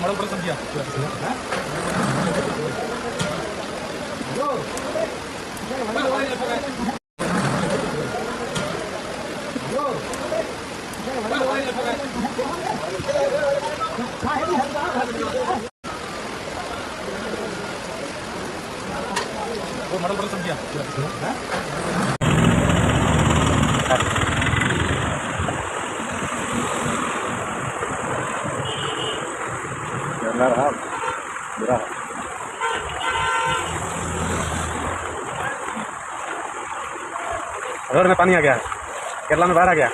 Model पर समझिया वो model पर समझिया रोड में पानी आ गया है, केरला में बाढ़ आ गया।